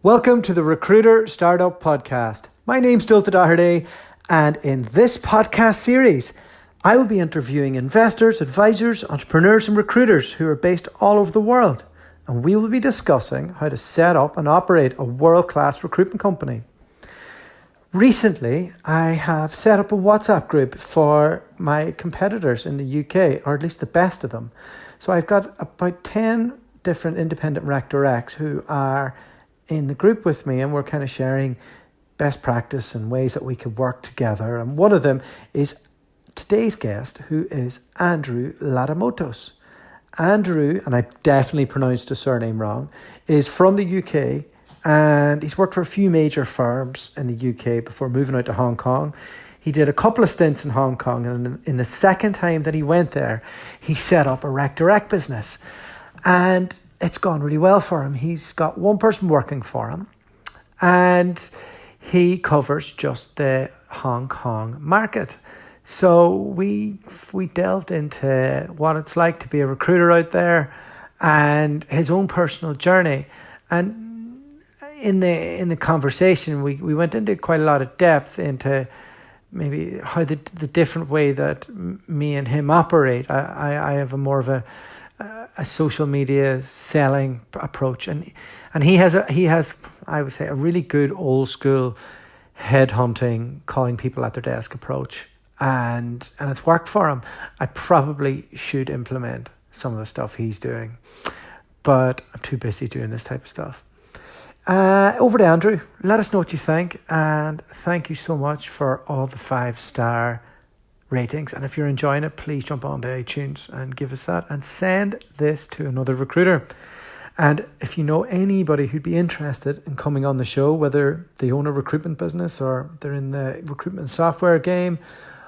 Welcome to the Recruiter Startup Podcast. My name's Dulta Doherty, and in this podcast series, I will be interviewing investors, advisors, entrepreneurs, and recruiters who are based all over the world. And we will be discussing how to set up and operate a world-class recruitment company. Recently, I have set up a WhatsApp group for my competitors in the UK, or at least the best of them. So I've got about 10 different independent Rec2Recs who are in the group with me, and we're kind of sharing best practice and ways that we could work together. And one of them is today's guest, who is Andrew Ladamotos. Andrew, and I definitely pronounced his surname wrong, is from the UK, and he's worked for a few major firms in the UK before moving out to Hong Kong. He did a couple of stints in Hong Kong, and in the second time that he went there, he set up a Rec2Rec business. And it's gone really well for him. He's got one person working for him, and he covers just the Hong Kong market. So we delved into what it's like to be a recruiter out there and his own personal journey. And in the conversation, we went into quite a lot of depth into maybe how the different way that me and him operate. I have a more of a social media selling approach, and he has I would say a really good old school headhunting, calling people at their desk approach, and it's worked for him. I probably should implement some of the stuff he's doing, but I'm too busy doing this type of stuff. Over to Andrew. Let us know what you think, and thank you so much for all the 5-star ratings. And if you're enjoying it, please jump onto iTunes and give us that, and send this to another recruiter. And if you know anybody who'd be interested in coming on the show, whether they own a recruitment business or they're in the recruitment software game,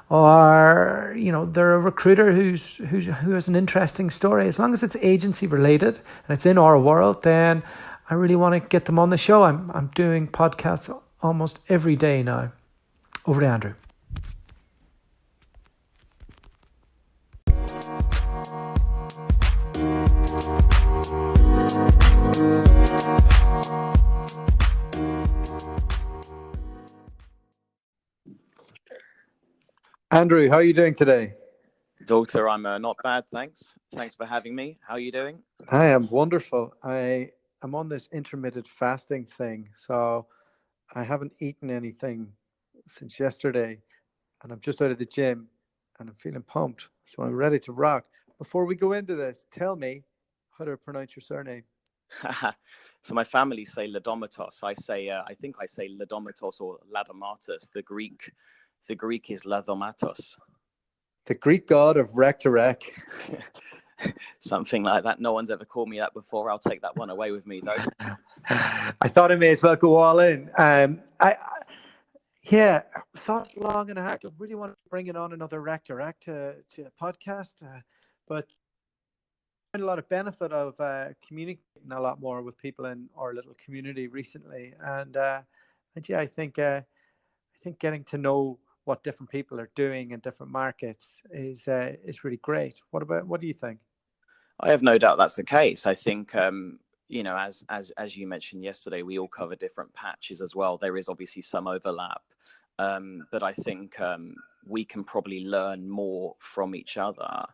or they're a recruiter who has an interesting story, as long as it's agency related and it's in our world, then I really want to get them on the show. I'm doing podcasts almost every day now. Over to Andrew. Andrew, how are you doing today? Doctor, I'm not bad, thanks. Thanks for having me. How are you doing? I am wonderful. I'm on this intermittent fasting thing, so I haven't eaten anything since yesterday, and I'm just out of the gym, and I'm feeling pumped, so I'm ready to rock. Before we go into this, tell me how to pronounce your surname. So my family say Ladomatos. I think I say Ladomatos or Ladomatos. The Greek is Ladomatos. The Greek god of Rec2Rec. Something like that. No one's ever called me that before. I'll take that one away with me, though. I thought I may as well go all in. I thought long and hard. I really wanted to bring it on another Rec2Rec to a podcast, but I find a lot of benefit of communicating a lot more with people in our little community recently, and I think getting to know what different people are doing in different markets is really great. What do you think? I have no doubt that's the case. I think as you mentioned yesterday, we all cover different patches as well. There is obviously some overlap, but I think we can probably learn more from each other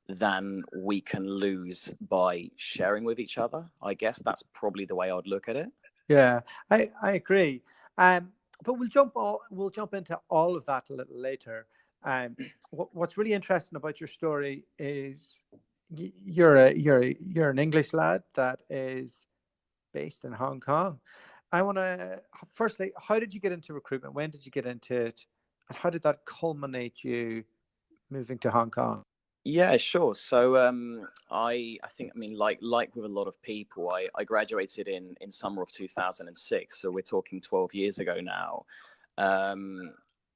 than we can lose by sharing with each other. I guess that's probably the way I'd look at it. Yeah, I agree. But we'll jump into all of that a little later. What's really interesting about your story is you're an English lad that is based in Hong Kong. I want to firstly, how did you get into recruitment? When did you get into it, and how did that culminate you moving to Hong Kong? Yeah, sure. So I think, like with a lot of people, I graduated in summer of 2006. So we're talking 12 years ago now.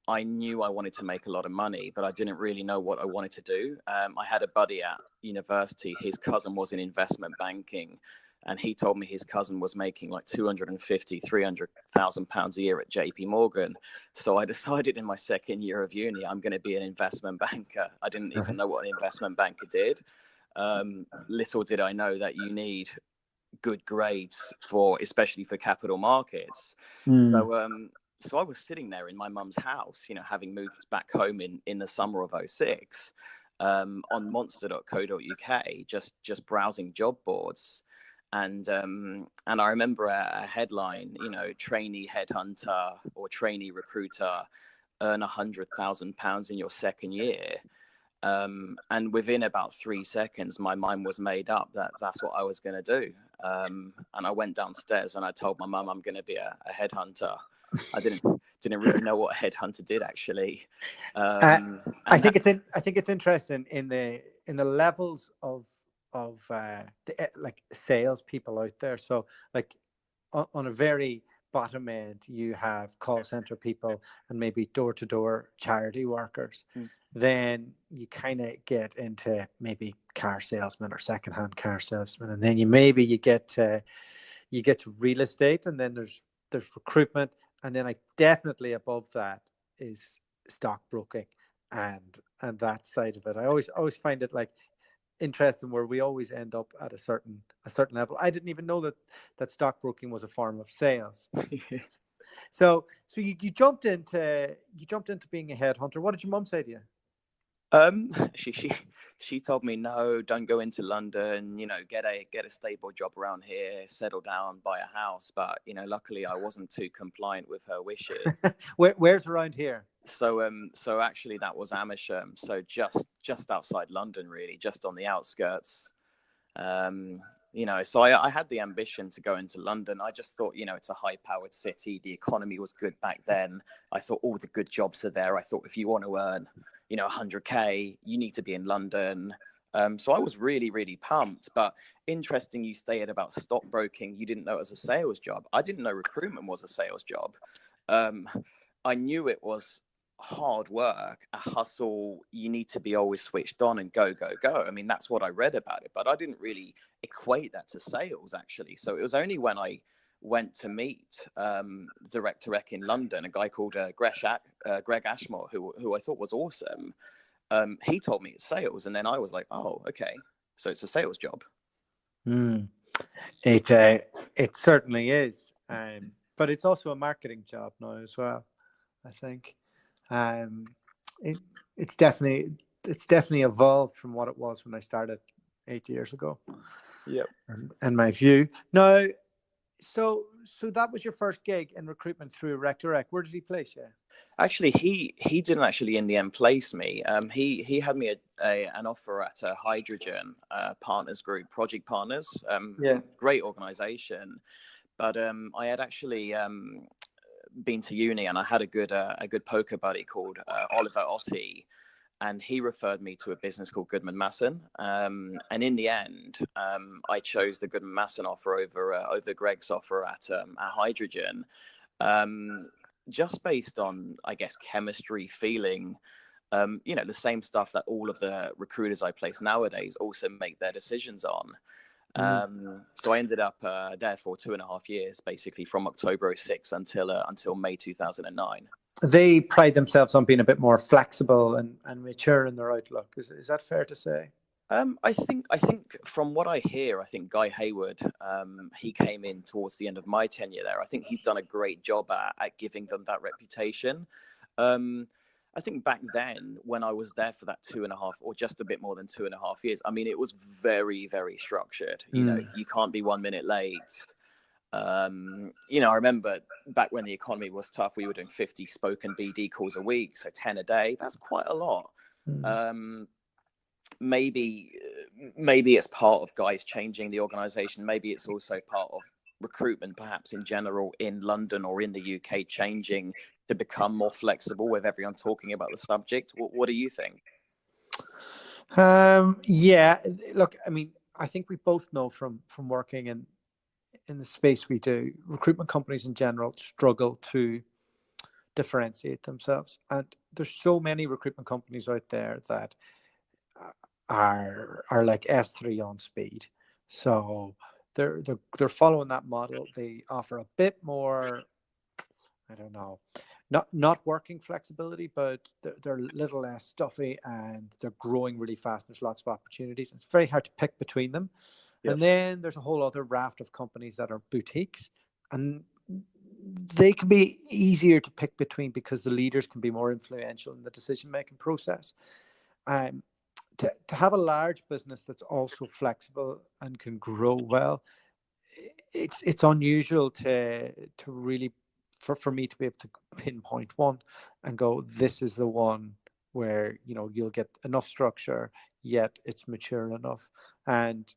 I knew I wanted to make a lot of money, but I didn't really know what I wanted to do. I had a buddy at university. His cousin was in investment banking, and he told me his cousin was making like 250, 300,000 pounds a year at JP Morgan. So I decided in my second year of uni, I'm going to be an investment banker. I didn't even know what an investment banker did. Little did I know that you need good grades for, especially for capital markets. Mm. So I was sitting there in my mum's house, having moved back home in the summer of '06, on monster.co.uk, just browsing job boards. And I remember a headline, trainee headhunter or trainee recruiter, earn £100,000 in your second year. And within about 3 seconds, my mind was made up that that's what I was going to do. And I went downstairs and I told my mum I'm going to be a headhunter. I didn't really know what a headhunter did, actually. I think it's interesting in the levels of like salespeople out there. So like on a very bottom end, you have call center people and maybe door-to-door charity workers. Then you kind of get into maybe car salesman or secondhand car salesman, and then you get to real estate, and then there's recruitment, and then like definitely above that is stockbroking and that side of it. I always find it like interesting where we always end up at a certain level. I didn't even know that stockbroking was a form of sales. So you jumped into being a headhunter. What did your mum say to you? She told me, no, don't go into London, get a stable job around here, settle down, buy a house. But luckily I wasn't too compliant with her wishes. Where's around here? So actually that was Amersham, so just outside London, really, just on the outskirts. So I had the ambition to go into London. I just thought, it's a high-powered city. The economy was good back then. I thought all the good jobs are there. I thought if you want to earn, 100K, you need to be in London. So I was really, really pumped. But interesting, you stated about stockbroking. You didn't know it was a sales job. I didn't know recruitment was a sales job. I knew it was hard work, a hustle. You need to be always switched on and go. I mean, that's what I read about it, but I didn't really equate that to sales, actually. So it was only when I went to meet the Rec2Rec in London, a guy called Greg Ashmore, who I thought was awesome. He told me it's sales, and then I was like, oh, okay, so it's a sales job. It certainly is, but it's also a marketing job now as well, I think. It's definitely evolved from what it was when I started 8 years ago. Yep. And my view. No, so that was your first gig in recruitment through Rec2Rec. Where did he place you? Actually, he didn't actually in the end place me. He had me an offer at a Hydrogen Partners Group, Project Partners. Great organization, but I had actually been to uni, and I had a good poker buddy called Oliver Otti, and he referred me to a business called Goodman Masson. And in the end, I chose the Goodman Masson offer over Greg's offer at Hydrogen, just based on, I guess, chemistry, feeling. The same stuff that all of the recruiters I place nowadays also make their decisions on. So I ended up there for 2.5 years, basically from October '06 until May 2009. They pride themselves on being a bit more flexible and mature in their outlook. Is that fair to say? I think from what I hear, I think Guy Hayward, he came in towards the end of my tenure there. I think he's done a great job at giving them that reputation. I think back then, when I was there for that 2.5 or just a bit more than 2.5 years, I mean, it was very, very structured. You can't be 1 minute late. I remember back when the economy was tough, we were doing 50 spoken BD calls a week, so 10 a day. That's quite a lot. Maybe it's part of guys changing the organization. Maybe it's also part of recruitment, perhaps in general, in London or in the UK, changing to become more flexible with everyone talking about the subject. What do you think? Yeah, look, I mean, I think we both know from working in the space we do, recruitment companies in general struggle to differentiate themselves. And there's so many recruitment companies out there that are like S3 on speed. So they're following that model. They offer a bit more, I don't know, not working flexibility, but they're a little less stuffy, and they're growing really fast. There's lots of opportunities. It's very hard to pick between them. And then there's a whole other raft of companies that are boutiques, and they can be easier to pick between because the leaders can be more influential in the decision-making process. To have a large business that's also flexible and can grow well, it's unusual to really for me to be able to pinpoint one and go, this is the one where you'll get enough structure yet it's mature enough. And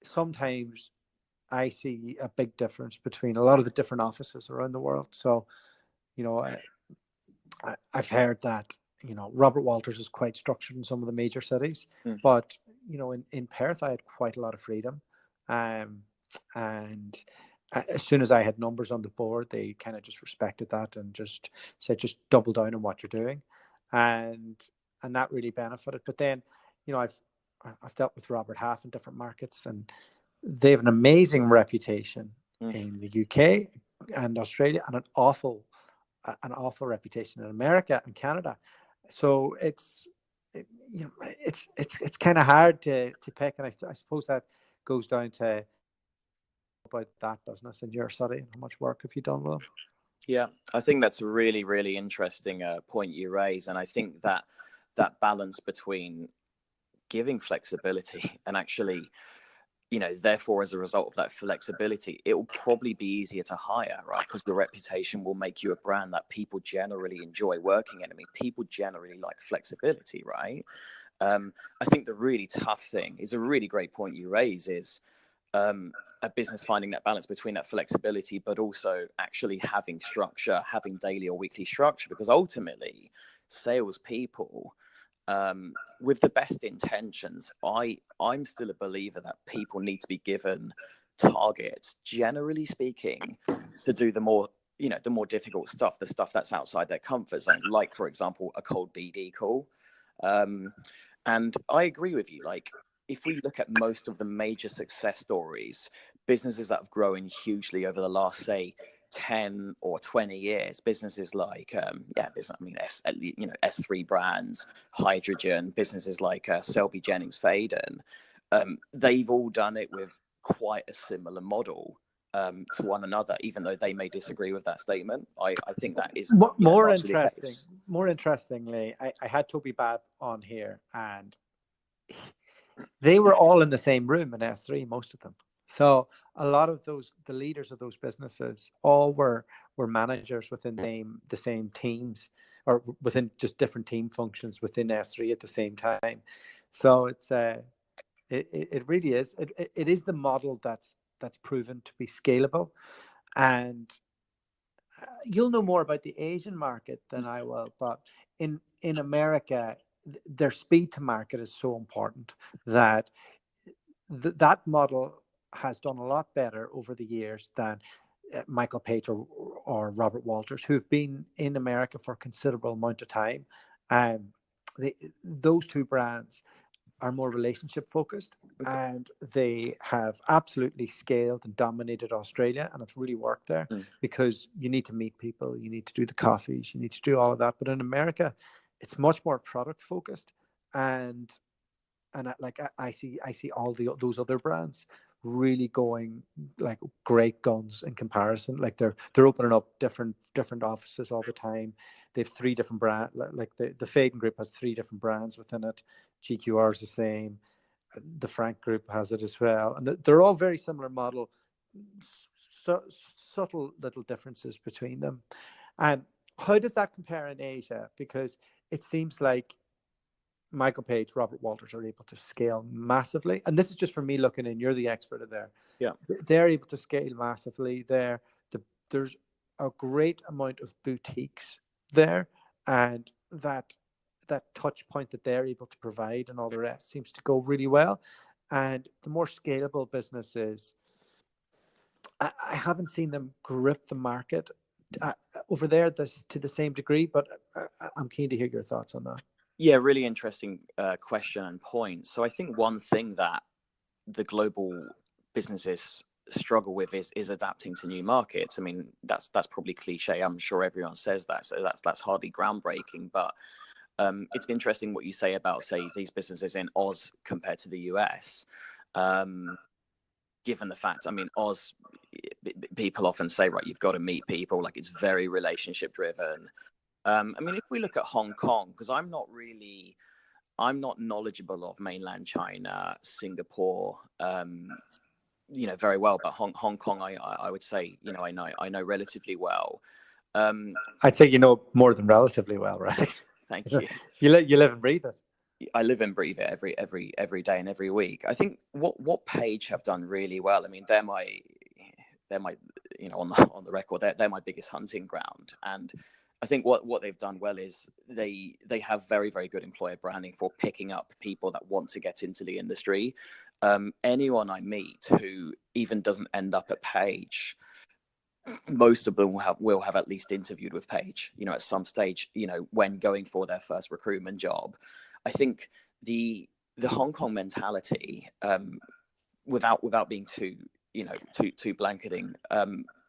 sometimes I see a big difference between a lot of the different offices around the world. So I've heard that Robert Walters is quite structured in some of the major cities, but in Perth I had quite a lot of freedom, and as soon as I had numbers on the board, they kind of just respected that and just said, just double down on what you're doing, and that really benefited. But then I've dealt with Robert Half in different markets, and they have an amazing reputation in the UK and Australia, and an awful reputation in America and Canada. So it's kind of hard to pick, and I suppose that goes down to about that business in your study and how much work have you done with them. Yeah, I think that's a really, really interesting point you raise, and I think that balance between giving flexibility and actually, therefore, as a result of that flexibility, it will probably be easier to hire, right? Because your reputation will make you a brand that people generally enjoy working in. I mean, people generally like flexibility, right? I think the really tough thing is a really great point you raise is a business finding that balance between that flexibility, but also actually having structure, having daily or weekly structure, because ultimately salespeople, with the best intentions, I'm still a believer that people need to be given targets, generally speaking, to do the more difficult stuff, the stuff that's outside their comfort zone, like, for example, a cold BD call. And I agree with you. Like, if we look at most of the major success stories, businesses that have grown hugely over the last, say, 10 or 20 years, businesses like S3 Brands, Hydrogen, businesses like Selby Jennings Faden, they've all done it with quite a similar model to one another, even though they may disagree with that statement. I think that is more interesting. More interestingly, I had Toby Babb on here, and they were all in the same room in S3, most of them. So a lot of the leaders of those businesses, all were managers within the same teams, or within just different team functions within S3 at the same time. So it really is. It is the model that's proven to be scalable, and you'll know more about the Asian market than I will, but in America, their speed to market is so important that that model has done a lot better over the years than Michael Page or Robert Walters, who have been in America for a considerable amount of time. Those two brands are more relationship focused, and they have absolutely scaled and dominated Australia, and it's really worked there because you need to meet people, you need to do the coffees, you need to do all of that. But in America, it's much more product focused, and I see all those other brands really going like great guns in comparison. Like they're opening up different offices all the time. They have 3 different brands. Like the Faden Group has 3 different brands within it. GQR is the same. The Frank Group has it as well, and they're all very similar model. Subtle little differences between them. And how does that compare in Asia? Because it seems like Michael Page, Robert Walters are able to scale massively. And this is just for me looking in. You're the expert in there. Yeah. They're able to scale massively there. There's a great amount of boutiques there. And that touch point that they're able to provide and all the rest seems to go really well. And the more scalable businesses, I haven't seen them grip the market over there to the same degree, but I'm keen to hear your thoughts on that. Yeah, really interesting question and point. So I think one thing that the global businesses struggle with is adapting to new markets. I mean, that's probably cliche. I'm sure everyone says that. So that's hardly groundbreaking. But it's interesting what you say about, say, these businesses in Oz compared to the US. given the fact, I mean, Oz, people often say, right, you've got to meet people, like it's very relationship driven. I mean, if we look at Hong Kong, because I'm not knowledgeable of mainland China, Singapore, very well, but Hong Kong, I would say, I know relatively well. I'd say you know more than relatively well, right? Thank you. You live and breathe it. I live and breathe it every day and every week. I think what Page have done really well. I mean, they're my on the record, they're my biggest hunting ground. And I think what they've done well is they have very, very good employer branding for picking up people that want to get into the industry. Anyone I meet who even doesn't end up at Page, most of them will have at least interviewed with Page, at some stage, when going for their first recruitment job. I think the Hong Kong mentality, without being too blanketing,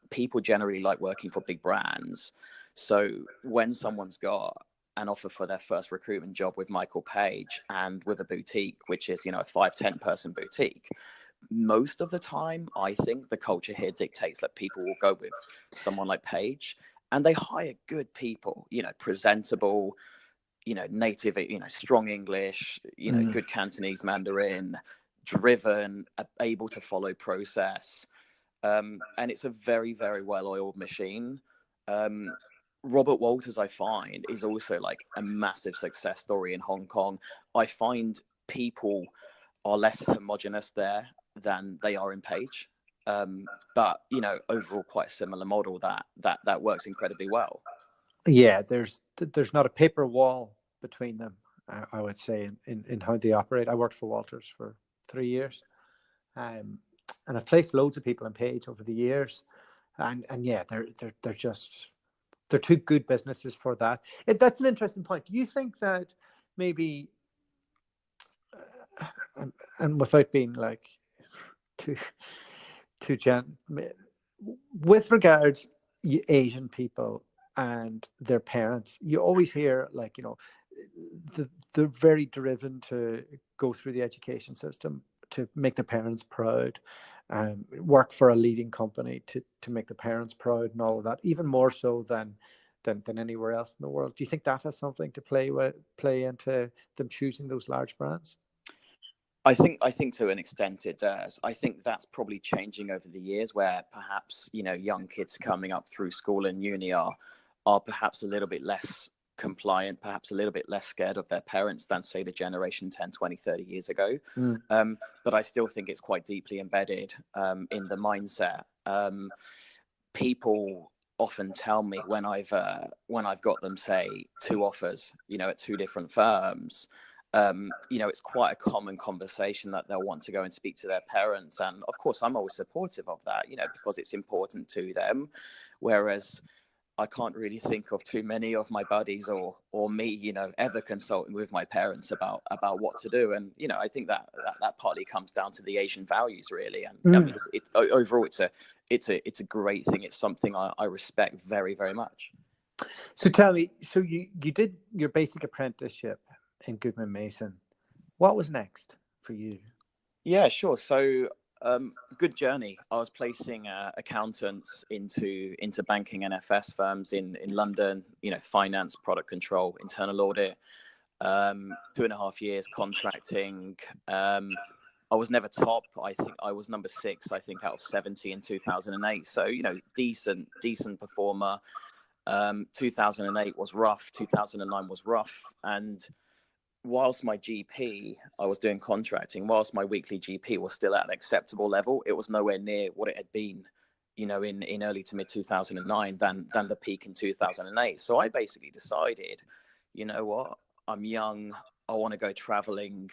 people generally like working for big brands. So when someone's got an offer for their first recruitment job with Michael Page and with a boutique, which is, a 5-10 person boutique, most of the time, I think the culture here dictates that people will go with someone like Page, and they hire good people, presentable, native, strong English, good Cantonese Mandarin, driven, able to follow process. And it's a very, very well-oiled machine. Robert Walters, I find, is also like a massive success story in Hong Kong. I find people are less homogenous there than they are in Page. But, overall quite a similar model that works incredibly well. Yeah, there's not a paper wall between them, I would say, in how they operate. I worked for Walters for 3 years. And I've placed loads of people in Page over the years. And yeah, they're two good businesses for that. That's an interesting point. Do you think that maybe, and without being like too with regards Asian people and their parents, you always hear like, they're very driven to go through the education system to make their parents proud, work for a leading company to make the parents proud and all of that, even more so than anywhere else in the world. Do you think that has something to play into them choosing those large brands? I think to an extent it does. I think that's probably changing over the years, where perhaps, young kids coming up through school and uni are perhaps a little bit less compliant, perhaps a little bit less scared of their parents than, say, the generation 10, 20, 30 years ago. But I still think it's quite deeply embedded in the mindset. People often tell me when I've got them, say, 2 offers, at 2 different firms, it's quite a common conversation that they'll want to go and speak to their parents. And of course, I'm always supportive of that, because it's important to them. Whereas I can't really think of too many of my buddies or me, ever consulting with my parents about what to do. And, I think that partly comes down to the Asian values, really. And I mean, overall, it's a great thing. It's something I respect very, very much. So tell me, so you did your basic apprenticeship in Goodman Mason. What was next for you? Yeah, sure. So good journey. I was placing accountants into banking and FS firms in London, finance, product control, internal audit, 2.5 years contracting. I was never top. I think I was number 6, I think, out of 70 in 2008. So, decent performer. 2008 was rough. 2009 was rough. And whilst my GP, I was doing contracting, whilst my weekly GP was still at an acceptable level, it was nowhere near what it had been, in early to mid 2009 than the peak in 2008. So I basically decided, you know what, I'm young, I want to go traveling.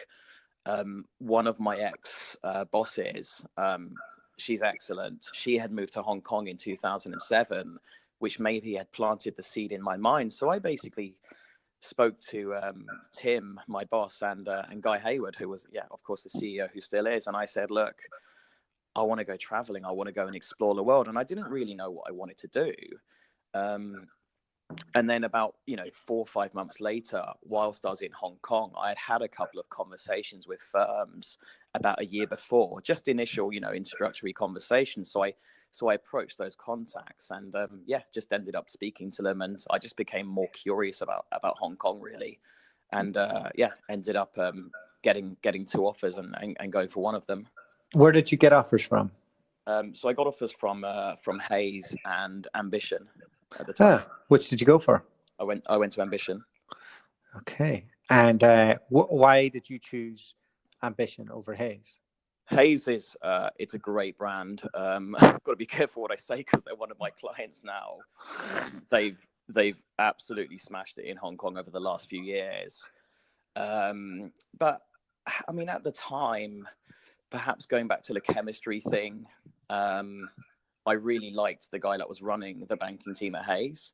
One of my ex bosses, she's excellent. She had moved to Hong Kong in 2007, which maybe had planted the seed in my mind. So I basically spoke to Tim, my boss, and Guy Hayward, who was, of course, the CEO, who still is. And I said, look, I want to go traveling. I want to go and explore the world. And I didn't really know what I wanted to do. And then about, 4 or 5 months later, whilst I was in Hong Kong, I had a couple of conversations with firms about a year before, just initial, introductory conversations. So I approached those contacts, and just ended up speaking to them, and I just became more curious about Hong Kong, really, and ended up getting two offers and going for one of them. Where did you get offers from? So I got offers from Hayes and Ambition at the time. Which did you go for? I went to Ambition. Okay. And why did you choose Ambition over Hayes? Hayes is it's a great brand. I've got to be careful what I say because they're one of my clients now. They've absolutely smashed it in Hong Kong over the last few years. But I mean, at the time, perhaps going back to the chemistry thing, I really liked the guy that was running the banking team at Hayes.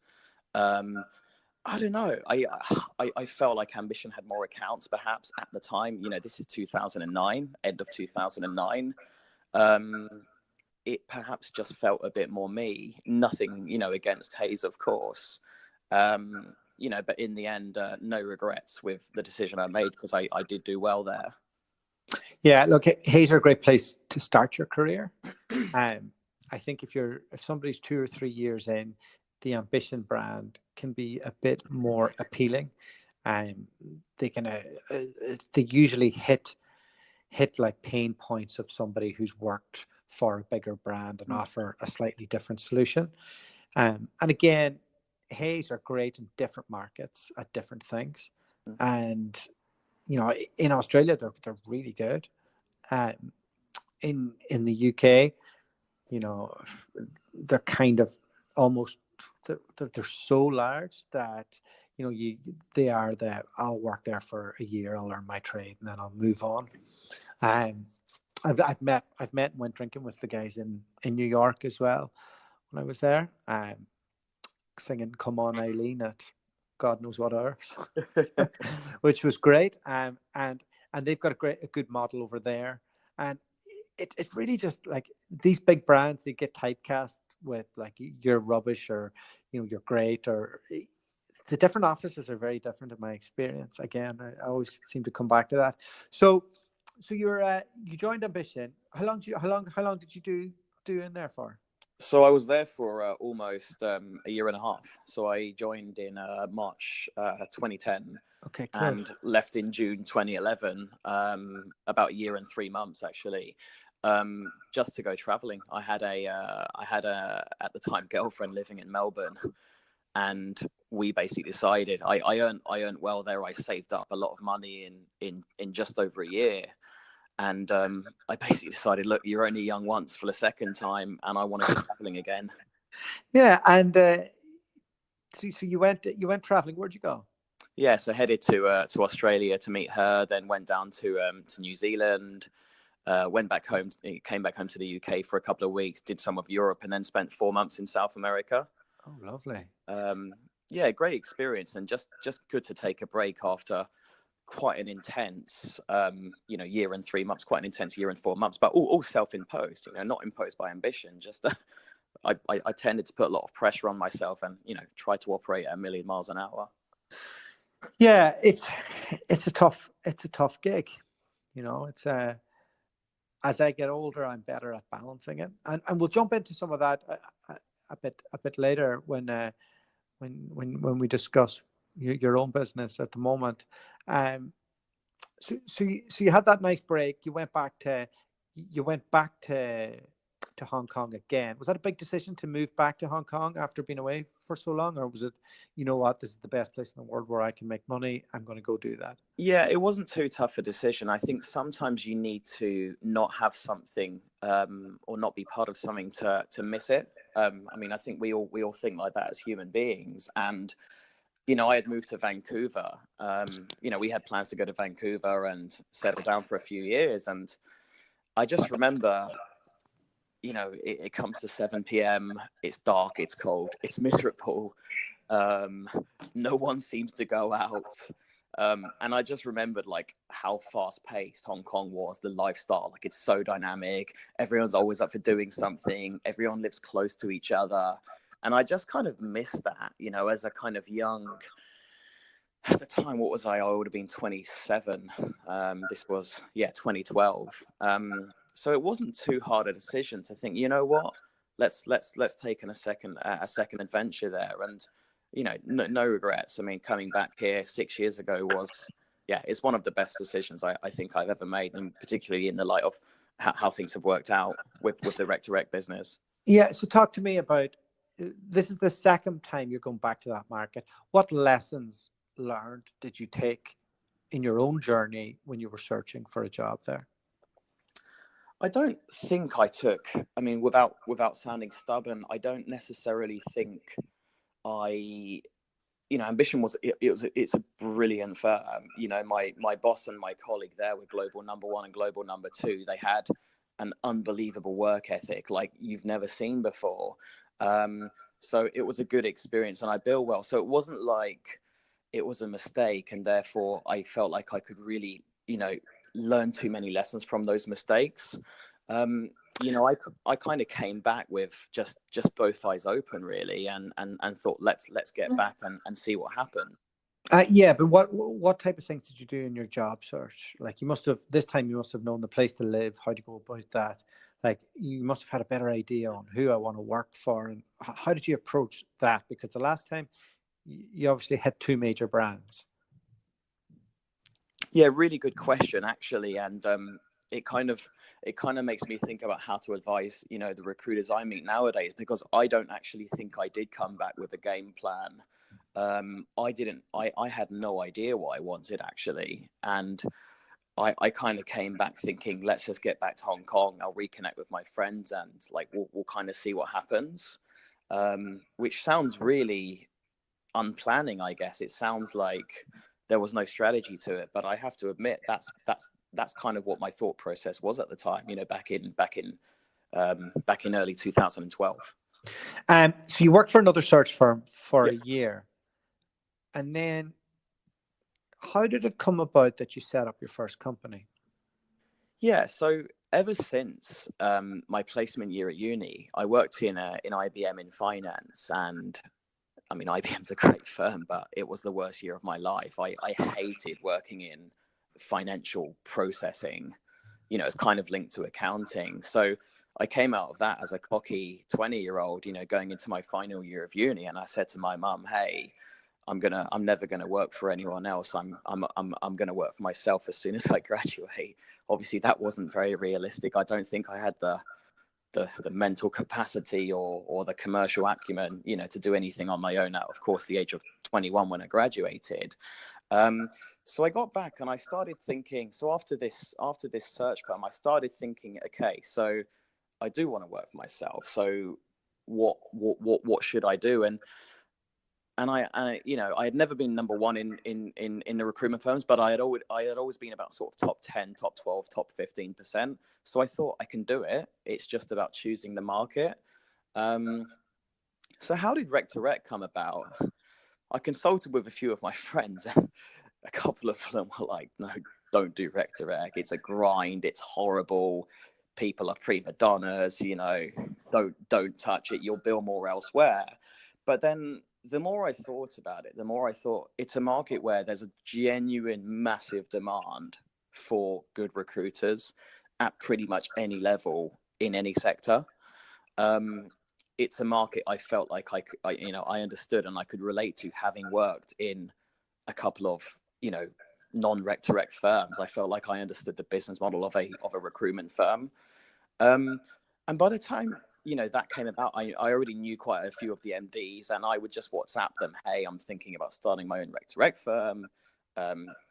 I don't know. I felt like Ambition had more accounts, perhaps at the time. This is 2009, end of 2009. It perhaps just felt a bit more me. Nothing, against Hayes, of course. But in the end, no regrets with the decision I made because I did do well there. Yeah, look, Hayes are a great place to start your career. I think if somebody's 2 or 3 years in, the Ambition brand can be a bit more appealing. They usually hit like pain points of somebody who's worked for a bigger brand and offer a slightly different solution. And again, Hayes are great in different markets at different things. And in Australia, they're really good. In the UK, they're kind of almost they're so large that I'll work there for a year, I'll learn my trade, and then I'll move on. I've met and went drinking with the guys in New York as well when I was there, singing "Come On Eileen" at God knows what hours, which was great. And they've got a good model over there, and it really just like these big brands, they get typecast with like you're rubbish or you're great, or the different offices are very different in my experience. Again, I always seem to come back to that. So you joined Ambition. How long did you do in there for? So I was there for almost a year and a half. So I joined in March 2010. Okay, cool. And left in June 2011. About a year and 3 months actually. Just to go traveling. I had a at the time girlfriend living in Melbourne, and we basically decided I earned well there. I saved up a lot of money in just over a year, and I basically decided, look, you're only young once for the second time, and I want to go traveling again. Yeah, and so you went traveling. Where'd you go? Yeah, so headed to Australia to meet her, then went down to New Zealand. Came back home to the UK for a couple of weeks, did some of Europe, and then spent 4 months in South America. Oh, lovely. Great experience, and just good to take a break after quite an intense, year and 3 months, quite an intense year and 4 months, but all self-imposed, not imposed by Ambition. Just I tended to put a lot of pressure on myself and, try to operate at 1,000,000 miles an hour. Yeah, it's a tough gig. It's as I get older, I'm better at balancing it, and we'll jump into some of that a bit later when we discuss your own business at the moment. So you had that nice break. You went back to Hong Kong again. Was that a big decision to move back to Hong Kong after being away for so long, or was it, this is the best place in the world where I can make money, I'm going to go do that? Yeah, it wasn't too tough a decision. I think sometimes you need to not have something or not be part of something to miss it. I think we all think like that as human beings. And I had moved to Vancouver. We had plans to go to Vancouver and settle down for a few years. And I just remember, it comes to 7 p.m. It's dark, it's cold, it's miserable. No one seems to go out. And I just remembered like how fast paced Hong Kong was, the lifestyle, like it's so dynamic. Everyone's always up for doing something. Everyone lives close to each other. And I just kind of missed that, as a kind of young at the time, what was I? I would have been 27. This was 2012. So it wasn't too hard a decision to think, you know what, let's take a second adventure there, and no regrets. I mean, coming back here 6 years ago was it's one of the best decisions I think I've ever made, and particularly in the light of how things have worked out with the Rec2Rec business. Yeah. So talk to me about, this is the second time you're going back to that market. What lessons learned did you take in your own journey when you were searching for a job there? I don't think I took, I mean, without sounding stubborn, I don't necessarily think Ambition it's a brilliant firm. My boss and my colleague there were global number one and global number two. They had an unbelievable work ethic like you've never seen before. So it was a good experience, and I billed well. So it wasn't like it was a mistake, and therefore I felt like I could really, learn too many lessons from those mistakes. I kind of came back with just both eyes open, really, and thought let's get back and see what happened. Yeah, but what type of things did you do in your job search? Like, you must have known the place to live, how to go about that. Like, you must have had a better idea on who I want to work for, and how did you approach that? Because the last time you obviously had two major brands. Yeah, really good question, actually, and it kind of makes me think about how to advise the recruiters I meet nowadays, because I don't actually think I did come back with a game plan. I had no idea what I wanted, actually, and I kind of came back thinking, let's just get back to Hong Kong. I'll reconnect with my friends, and like we'll kind of see what happens. Which sounds really unplanning, I guess. It sounds like there was no strategy to it, but I have to admit that's kind of what my thought process was at the time. Back in early 2012. So you worked for another search firm for a year, and then how did it come about that you set up your first company? Yeah, so ever since my placement year at uni, I worked in IBM in finance, and I mean, IBM's a great firm, but it was the worst year of my life. I hated working in financial processing. It's kind of linked to accounting. So I came out of that as a cocky 20-year-old, going into my final year of uni, and I said to my mum, "Hey, I'm never gonna work for anyone else. I'm gonna work for myself as soon as I graduate." Obviously, that wasn't very realistic. I don't think I had the mental capacity or the commercial acumen, to do anything on my own at, of course, the age of 21 when I graduated. So I got back and I started thinking. So after this search firm, I started thinking, okay, so I do want to work for myself. So what should I do? And I had never been number one in the recruitment firms, but I had always been about sort of top 10, top 12, top 15%. So I thought I can do it. It's just about choosing the market. So how did Rec2Rec come about? I consulted with a few of my friends, and a couple of them were like, "No, don't do Rec2Rec. It's a grind. It's horrible. People are prima donnas. Don't touch it. You'll bill more elsewhere." But then the more I thought about it, the more I thought it's a market where there's a genuine massive demand for good recruiters at pretty much any level in any sector. It's a market I felt like I understood and I could relate to, having worked in a couple of non-Rec2Rec firms. I felt like I understood the business model of a recruitment firm. And by the time that came about, I already knew quite a few of the MDs, and I would just WhatsApp them, "Hey, I'm thinking about starting my own Rec2Rec firm.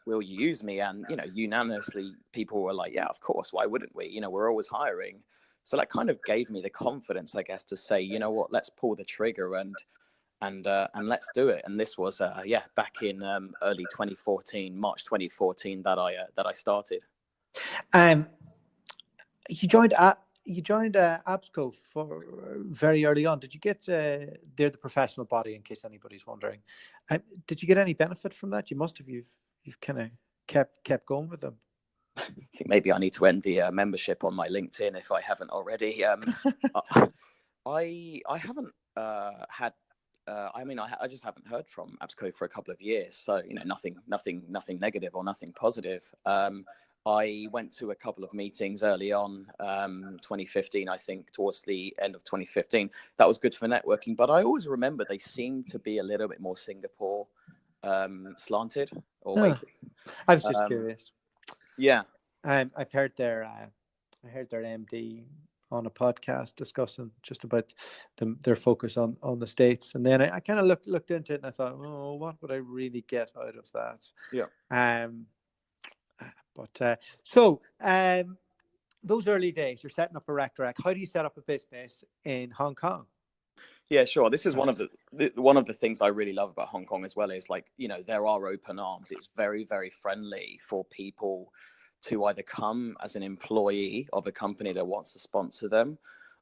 Will you use me?" And unanimously, people were like, "Yeah, of course. Why wouldn't we? We're always hiring." So that kind of gave me the confidence, I guess, to say, you know what, let's pull the trigger and let's do it. And this was back in early 2014, March 2014, that I started. You joined ABSCO for very early on. Did you get they're the professional body, in case anybody's wondering. Did you get any benefit from that? You must have. You've kind of kept going with them. I think maybe I need to end the membership on my LinkedIn if I haven't already. I haven't had I mean, I just haven't heard from Absco for a couple of years, so nothing negative or nothing positive. I went to a couple of meetings early on, 2015, I think, towards the end of 2015. That was good for networking, but I always remember they seemed to be a little bit more Singapore slanted or weighted. I was just curious. Yeah, I've heard their MD on a podcast discussing just about their focus on the States, and then I kind of looked into it and I thought, oh, what would I really get out of that? Yeah. But those early days, you're setting up a Rec2Rec. How do you set up a business in Hong Kong? Yeah, sure. This is one of the things I really love about Hong Kong as well, is like, there are open arms. It's very, very friendly for people to either come as an employee of a company that wants to sponsor them,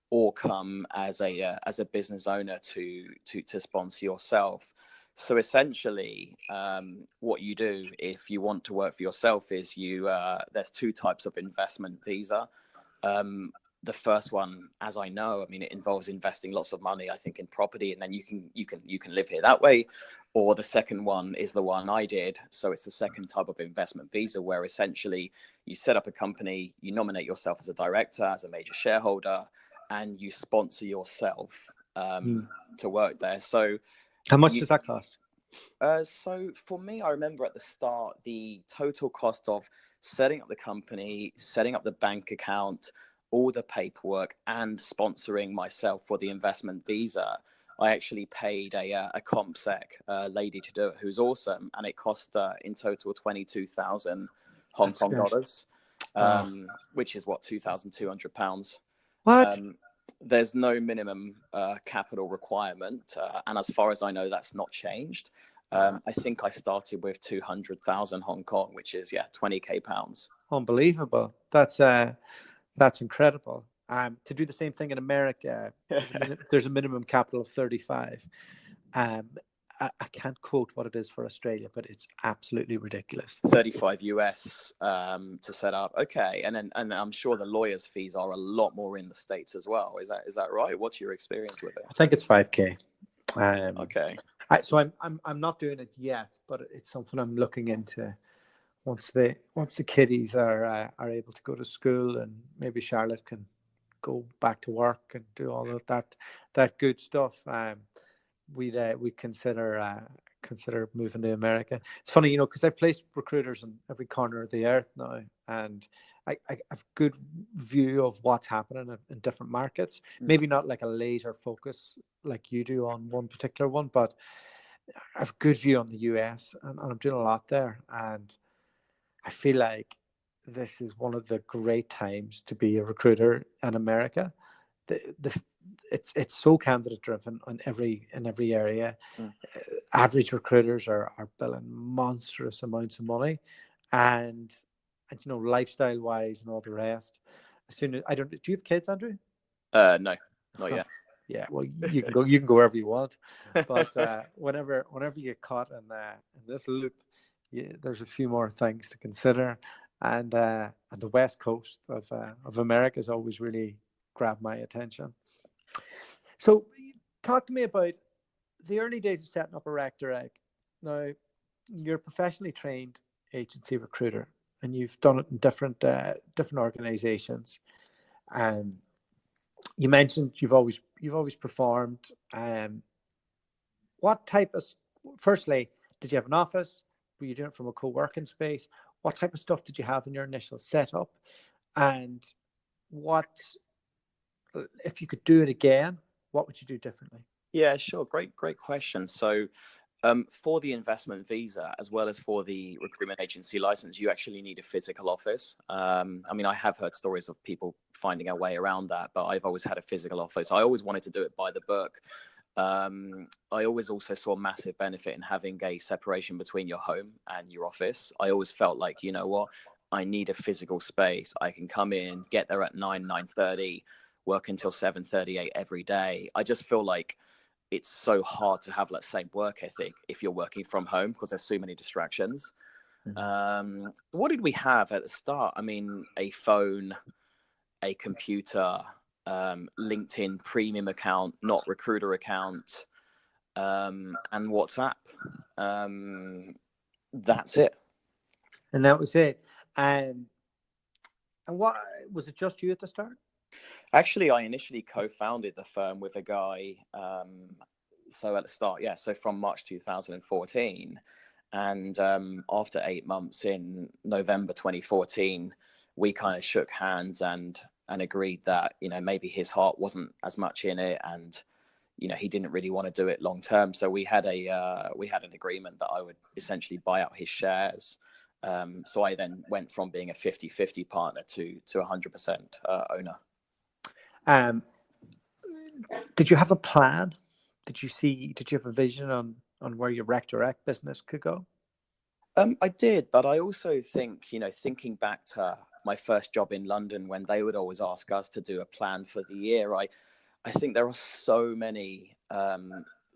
or come as a business owner to sponsor yourself. So essentially, what you do if you want to work for yourself is there's two types of investment visa. The first one, as I know, I mean, it involves investing lots of money, I think, in property, and then you can live here that way. Or the second one is the one I did. So it's the second type of investment visa, where essentially you set up a company, you nominate yourself as a director, as a major shareholder, and you sponsor yourself to work there. So how much does that cost? So for me, I remember at the start, the total cost of setting up the company, setting up the bank account, all the paperwork, and sponsoring myself for the investment visa, I actually paid a CompSec lady to do it, who's awesome, and it cost in total 22,000 Hong Kong dollars, which is what, £2,200. What? There's no minimum capital requirement, and as far as I know, that's not changed. I think I started with 200,000 Hong Kong, which is 20k pounds. Unbelievable. That's incredible. To do the same thing in America, there's a minimum capital of 35. I can't quote what it is for Australia, but it's absolutely ridiculous. 35 US to set up. Okay, and I'm sure the lawyers' fees are a lot more in the States as well. Is that right? What's your experience with it? I think it's 5k. Okay. So I'm not doing it yet, but it's something I'm looking into. Once the kiddies are able to go to school, and maybe Charlotte can go back to work and do all of that good stuff, we consider moving to America. It's funny, because I've placed recruiters in every corner of the earth now, and I have good view of what's happening in different markets. Maybe not like a laser focus like you do on one particular one, but I have good view on the US, and I'm doing a lot there, and I feel like this is one of the great times to be a recruiter in America. It's so candidate driven in every area. Average recruiters are billing monstrous amounts of money, and lifestyle wise and all the rest. As soon as do you have kids, Andrew? No, not yet. Yeah, well, you can go wherever you want, but whenever you get caught in this loop, there's a few more things to consider, and the West Coast of America has always really grabbed my attention. So, talk to me about the early days of setting up a Rec2Rec. Now, you're a professionally trained agency recruiter, and you've done it in different organizations. You mentioned you've always performed. What type of, firstly, did you have an office? Were you doing it from a co-working space? What type of stuff did you have in your initial setup? And what, if you could do it again, what would you do differently? Yeah, sure. Great question. So for the investment visa, as well as for the recruitment agency license, you actually need a physical office. I mean, I have heard stories of people finding a way around that, but I've always had a physical office. I always wanted to do it by the book. I always also saw massive benefit in having a separation between your home and your office. I always felt like, I need a physical space. I can come in, get there at 9:30, work until 7:38 every day. I just feel like it's so hard to have that same work ethic if you're working from home, because there's so many distractions. What did we have at the start? I mean, a phone, a computer, LinkedIn premium account, not recruiter account. and WhatsApp. That's it. And that was it. And what was it? Just you at the start? Actually, I initially co-founded the firm with a guy. So at the start, yeah. So from March 2014, and after 8 months in November 2014, we kind of shook hands and agreed that, you know, maybe his heart wasn't as much in it, and, you know, he didn't really want to do it long term. So we had an agreement that I would essentially buy out his shares. So I then went from being a 50-50 partner to 100% owner. Did you have a plan? Did you have a vision on where your Rec2Rec business could go? I did, but I also think, you know, thinking back to my first job in London, when they would always ask us to do a plan for the year, I think there are so many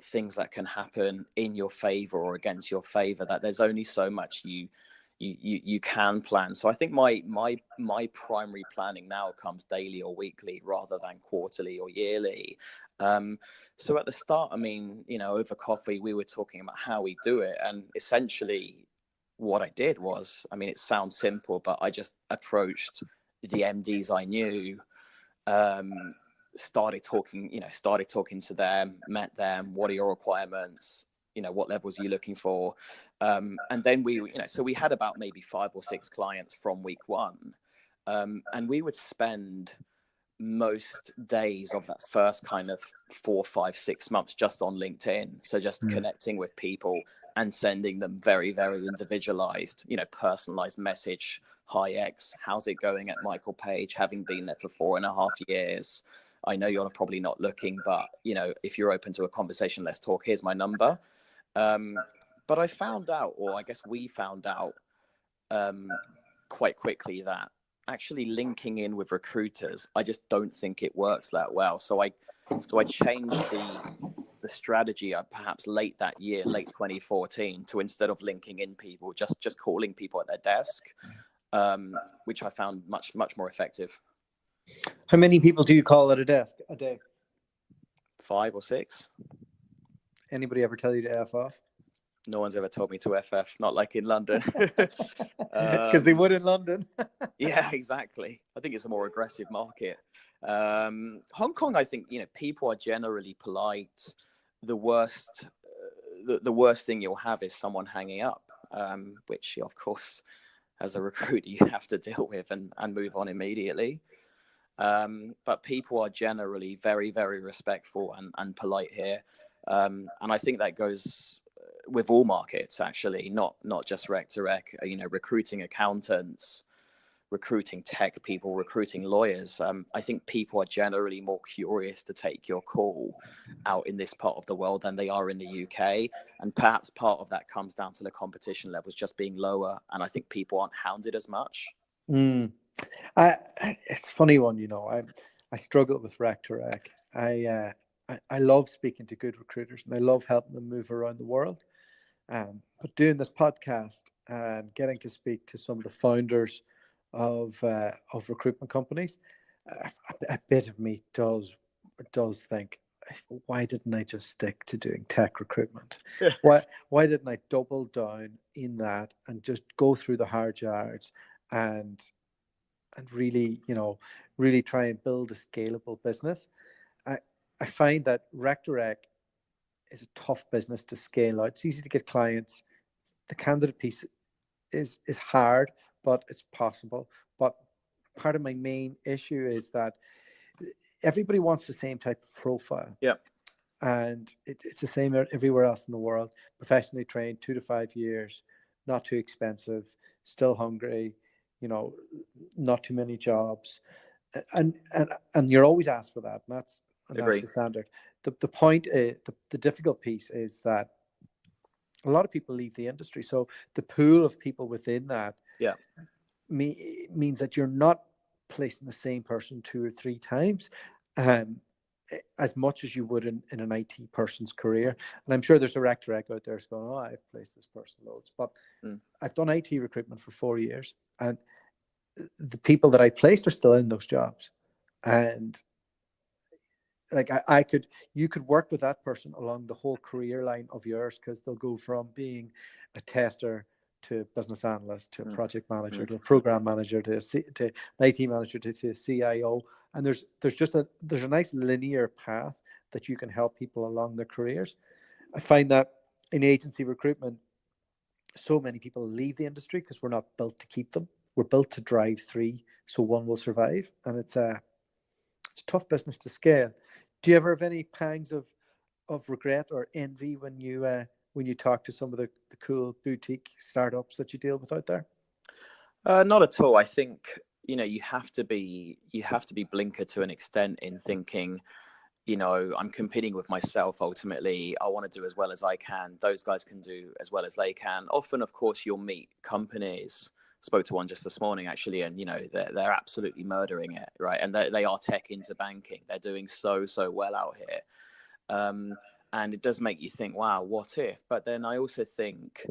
things that can happen in your favor or against your favor, that there's only so much you can plan. So I think my primary planning now comes daily or weekly rather than quarterly or yearly. So at the start, I mean, you know, over coffee, we were talking about how we do it. And essentially what I did was, I mean, it sounds simple, but I just approached the MDs I knew, started talking to them, met them. What are your requirements? You know, what levels are you looking for? And then so we had about maybe 5 or 6 clients from week one. And we would spend most days of that first kind of 4, 5, 6 months just on LinkedIn. So just connecting with people and sending them very, very individualized, you know, personalized message. Hi X, how's it going at Michael Page? Having been there for 4.5 years. I know you're probably not looking, but, you know, if you're open to a conversation, let's talk. Here's my number. But I found out, or I guess we found out quite quickly, that actually linking in with recruiters, I just don't think it works that well. So I changed the strategy perhaps late that year, late 2014, to, instead of linking in people, just calling people at their desk, which I found much more effective. How many people do you call at a desk a day? 5 or 6. Anybody ever tell you to F off? No one's ever told me to FF, not like in London. Because they would in London. Yeah, exactly. I think it's a more aggressive market. Hong Kong, I think, you know, people are generally polite. The worst thing you'll have is someone hanging up, which, of course, as a recruiter, you have to deal with and move on immediately. But people are generally very, very respectful and polite here. And I think that goes with all markets, actually, not just Rec2Rec. You know, recruiting accountants, recruiting tech people, recruiting lawyers. I think people are generally more curious to take your call out in this part of the world than they are in the UK. And perhaps part of that comes down to the competition levels just being lower. And I think people aren't hounded as much. It's a funny one, you know. I struggle with Rec2Rec. I love speaking to good recruiters, and I love helping them move around the world. But doing this podcast and getting to speak to some of the founders of recruitment companies, a bit of me does think, why didn't I just stick to doing tech recruitment? Why didn't I double down in that and just go through the hard yards and really, you know, really try and build a scalable business? I find that Rec2Rec is a tough business to scale out. It's easy to get clients. The candidate piece is hard, but it's possible. But part of my main issue is that everybody wants the same type of profile. Yeah. And it's the same everywhere else in the world. Professionally trained, 2 to 5 years, not too expensive, still hungry, you know, not too many jobs. And you're always asked for that. And that's the standard. The point is, the difficult piece is that a lot of people leave the industry. So the pool of people within that means that you're not placing the same person 2 or 3 times as much as you would in an IT person's career. And I'm sure there's a Rec2Rec out there going, oh, I've placed this person loads. But I've done IT recruitment for 4 years, and the people that I placed are still in those jobs. And like you could work with that person along the whole career line of yours, because they'll go from being a tester to business analyst to a project manager to a program manager to to an IT manager to a CIO, and there's a nice linear path that you can help people along their careers. I find that in agency recruitment, so many people leave the industry because we're not built to keep them. We're built to drive three, so one will survive, and it's a tough business to scale. Do you ever have any pangs of regret or envy when you talk to some of the cool boutique startups that you deal with out there? Not at all. I think, you have to be blinkered to an extent in thinking, I'm competing with myself. Ultimately, I want to do as well as I can. Those guys can do as well as they can. Often, of course, you'll meet companies. Spoke to one just this morning, actually, and they're absolutely murdering it, right? And they are tech into banking. They're doing so well out here, and it does make you think, wow, what if? But then I also think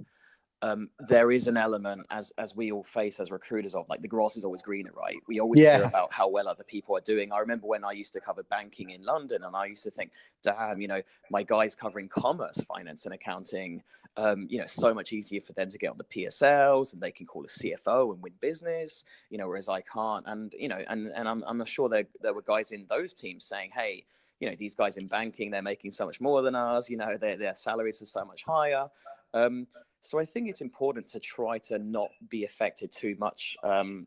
there is an element, as we all face as recruiters, of like the grass is always greener, right? We always hear about how well other people are doing. I remember when I used to cover banking in London, and I used to think, damn, my guys covering commerce, finance and accounting, so much easier for them to get on the PSLs, and they can call a CFO and win business, whereas I can't. And I'm sure there were guys in those teams saying, hey, these guys in banking, they're making so much more than us, their salaries are so much higher. So I think it's important to try to not be affected too much, and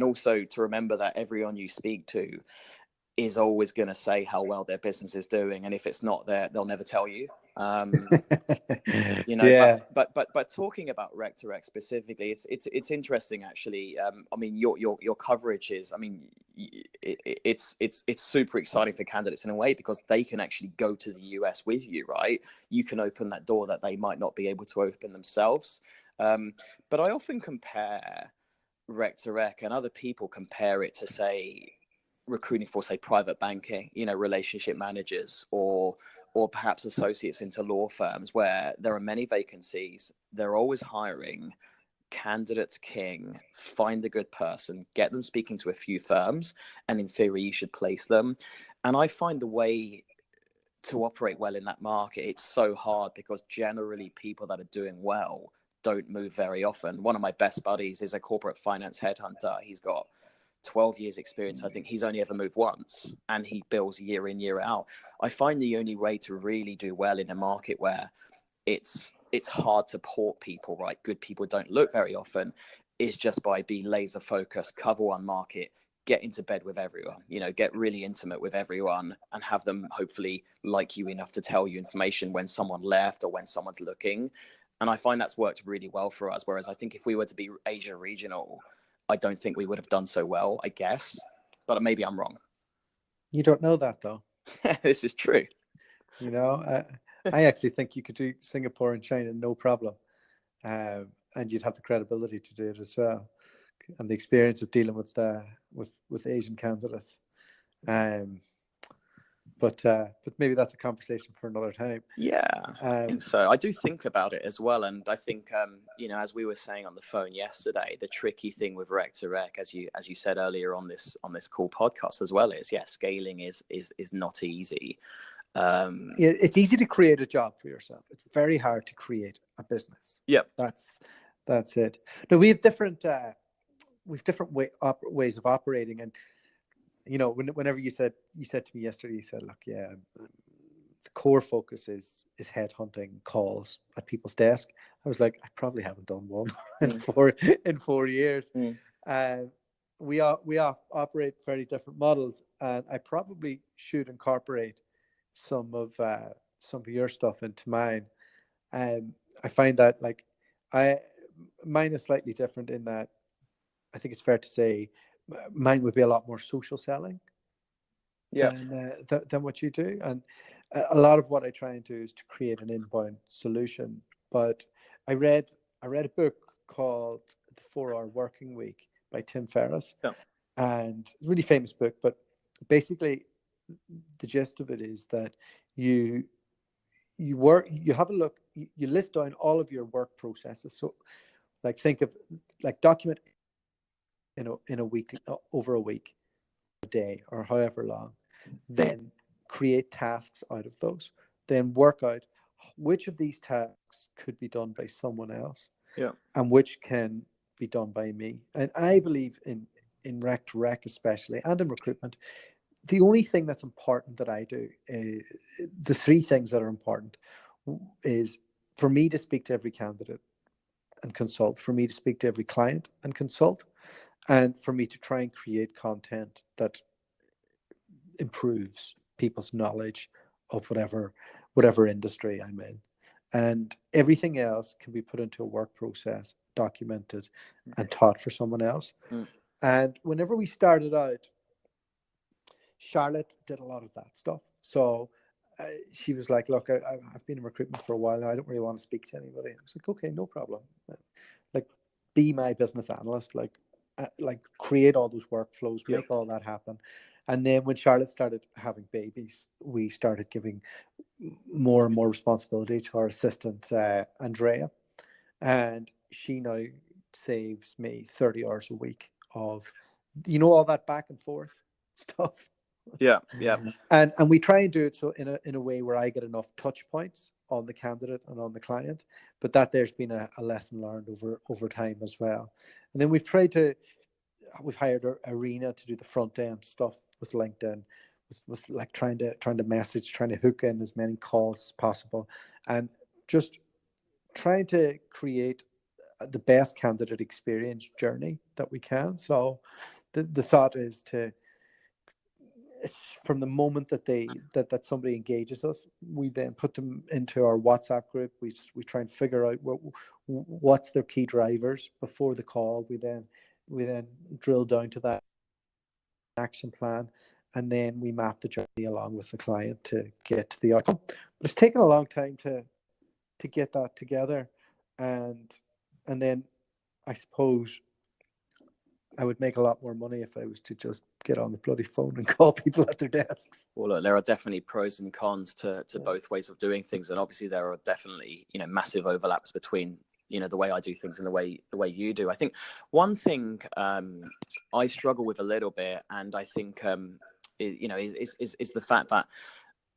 also to remember that everyone you speak to is always going to say how well their business is doing, and if it's not there, they'll never tell you. Yeah. But talking about Rec2Rec specifically, it's interesting, actually. I mean, your coverage is, I mean, it's super exciting for candidates in a way, because they can actually go to the US with you, right? You can open that door that they might not be able to open themselves. But I often compare Rec2Rec, and other people compare it to, say, recruiting for, say, private banking, relationship managers, or perhaps associates into law firms, where there are many vacancies. They're always hiring. Candidates king. Find the good person, get them speaking to a few firms, and in theory you should place them. And I find the way to operate well in that market, it's so hard, because generally people that are doing well don't move very often. One of my best buddies is a corporate finance headhunter. He's got 12 years experience. I think he's only ever moved once, and he bills year in, year out. I find the only way to really do well in a market where it's hard to port people, right? Good people don't look very often, is just by being laser focused, cover one market, get into bed with everyone, get really intimate with everyone, and have them hopefully like you enough to tell you information when someone left or when someone's looking. And I find that's worked really well for us. Whereas I think if we were to be Asia regional, I don't think we would have done so well, I guess. But maybe I'm wrong. You don't know that, though. This is true. I actually think you could do Singapore and China no problem, and you'd have the credibility to do it as well, and the experience of dealing with Asian candidates. But maybe that's a conversation for another time. Yeah, I think so. I do think about it as well, and I think as we were saying on the phone yesterday, the tricky thing with Rec2Rec, as you said earlier on this cool podcast as well, is scaling is not easy. It's easy to create a job for yourself. It's very hard to create a business. Yep. That's it. No, we have different ways of operating, and whenever you said to me yesterday, you said, look, the core focus is headhunting calls at people's desk. I was like, I probably haven't done one in 4 years. We operate very different models, and I probably should incorporate some of your stuff into mine. I find that mine is slightly different in that I think it's fair to say mine would be a lot more social selling than what you do. And a lot of what I try and do is to create an inbound solution. But I read a book called The 4-Hour Working Week by Tim Ferriss, and really famous book. But basically, the gist of it is that you have a look, you list down all of your work processes. So, think of document in a week, over a week, a day, or however long, then create tasks out of those, then work out which of these tasks could be done by someone else, and which can be done by me. And I believe in Rec2Rec especially, and in recruitment, the only thing that's important that I do, the three things that are important, is for me to speak to every candidate and consult, for me to speak to every client and consult, and for me to try and create content that improves people's knowledge of whatever industry I'm in. And everything else can be put into a work process, documented, and taught for someone else. And whenever we started out, Charlotte did a lot of that stuff. So she was like, look, I've been in recruitment for a while now. I don't really want to speak to anybody. I was like, okay, no problem. Like, be my business analyst, like create all those workflows, make all that happen. And then when Charlotte started having babies, we started giving more and more responsibility to our assistant, Andrea. And she now saves me 30 hours a week of, all that back and forth stuff. Yeah. And we try and do it so in a way where I get enough touch points on the candidate and on the client, but that there's been a lesson learned over time as well. And then we've hired Arena to do the front end stuff with LinkedIn, with like trying to message, trying to hook in as many calls as possible, and just trying to create the best candidate experience journey that we can. So the thought is from the moment that somebody engages us, we then put them into our WhatsApp group. We try and figure out what's their key drivers before the call. We then drill down to that action plan, and then we map the journey along with the client to get to the outcome. But it's taken a long time to get that together, and then I suppose I would make a lot more money if I was to just get on the bloody phone and call people at their desks. Well, look, there are definitely pros and cons to both ways of doing things, and obviously there are definitely massive overlaps between the way I do things and the way you do. I think one thing I struggle with a little bit, and I think is the fact that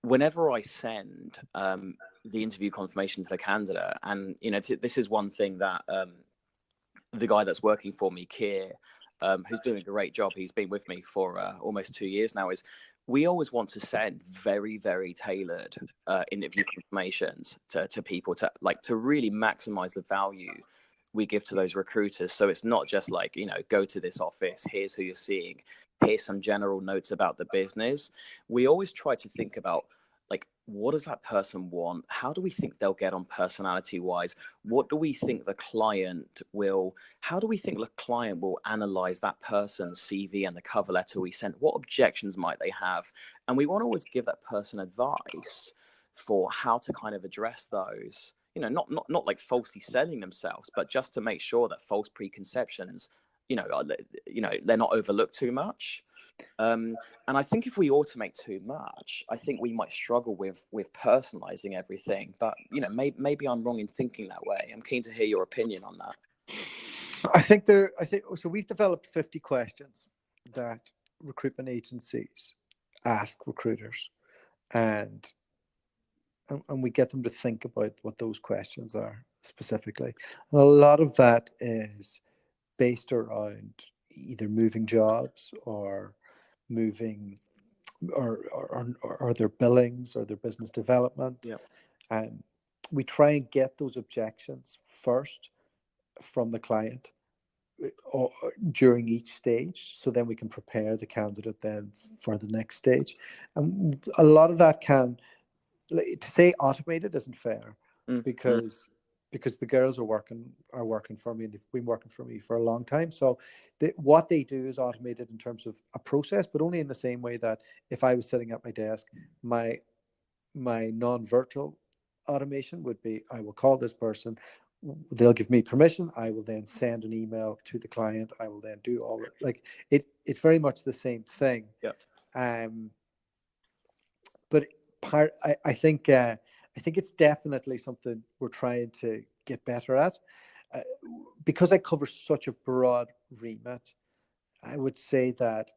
whenever I send the interview confirmation to the candidate, and this is one thing that the guy that's working for me, Keir, who's doing a great job, he's been with me for almost 2 years now, is we always want to send very, very tailored interview confirmations to people to really maximize the value we give to those recruiters. So it's not just like, go to this office, here's who you're seeing, here's some general notes about the business. We always try to think about, like, what does that person want? How do we think they'll get on personality wise? What do we think the client how do we think the client will analyze that person's CV and the cover letter we sent? What objections might they have? And we want to always give that person advice for how to kind of address those, not like falsely selling themselves, but just to make sure that false preconceptions, they're not overlooked too much. And I think if we automate too much, I think we might struggle with personalizing everything. But maybe I'm wrong in thinking that way. I'm keen to hear your opinion on that. I think so. We've developed 50 questions that recruitment agencies ask recruiters, and we get them to think about what those questions are specifically. And a lot of that is based around either moving jobs or moving or their billings or their business development. Yeah. And we try and get those objections first from the client or during each stage, so then we can prepare the candidate then for the next stage. And a lot of that to say automated isn't fair, because the girls are working for me, and they've been working for me for a long time. So what they do is automated in terms of a process, but only in the same way that if I was sitting at my desk, my non-virtual automation would be, I will call this person, they'll give me permission, I will then send an email to the client, I will then do all it. It's very much the same thing. Yeah. But I think it's definitely something we're trying to get better at. Because I cover such a broad remit, I would say that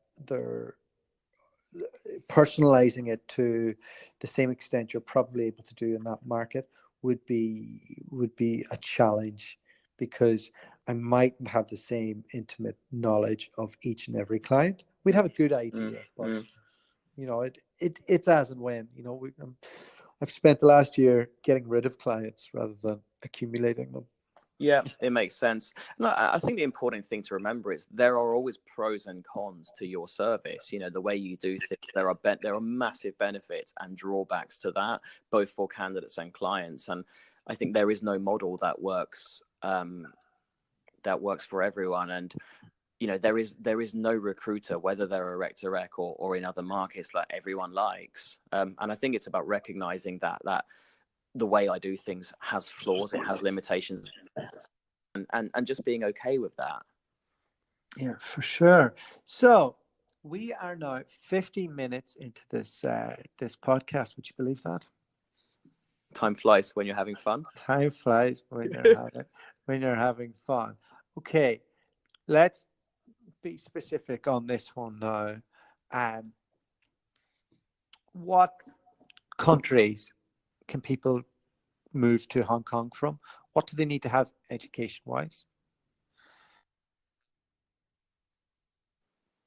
personalizing it to the same extent you're probably able to do in that market would be a challenge, because I mightn't have the same intimate knowledge of each and every client. We'd have a good idea, but you know, it's as and when, you know, I've spent the last year getting rid of clients rather than accumulating them. Yeah, it makes sense. And I think the important thing to remember is there are always pros and cons to your service. You know, the way you do things, there are massive benefits and drawbacks to that, both for candidates and clients. And I think there is no model that works for everyone. And you know, there is no recruiter, whether they're a Rec2Rec or in other markets, that everyone likes. And I think it's about recognizing that the way I do things has flaws, it has limitations, and just being okay with that. Yeah, for sure. So we are now 50 minutes into this this podcast. Would you believe that? Time flies when you're having fun. Time flies when you're having fun. Okay, let's be specific on this one now. What countries can people move to Hong Kong from? What do they need to have education-wise?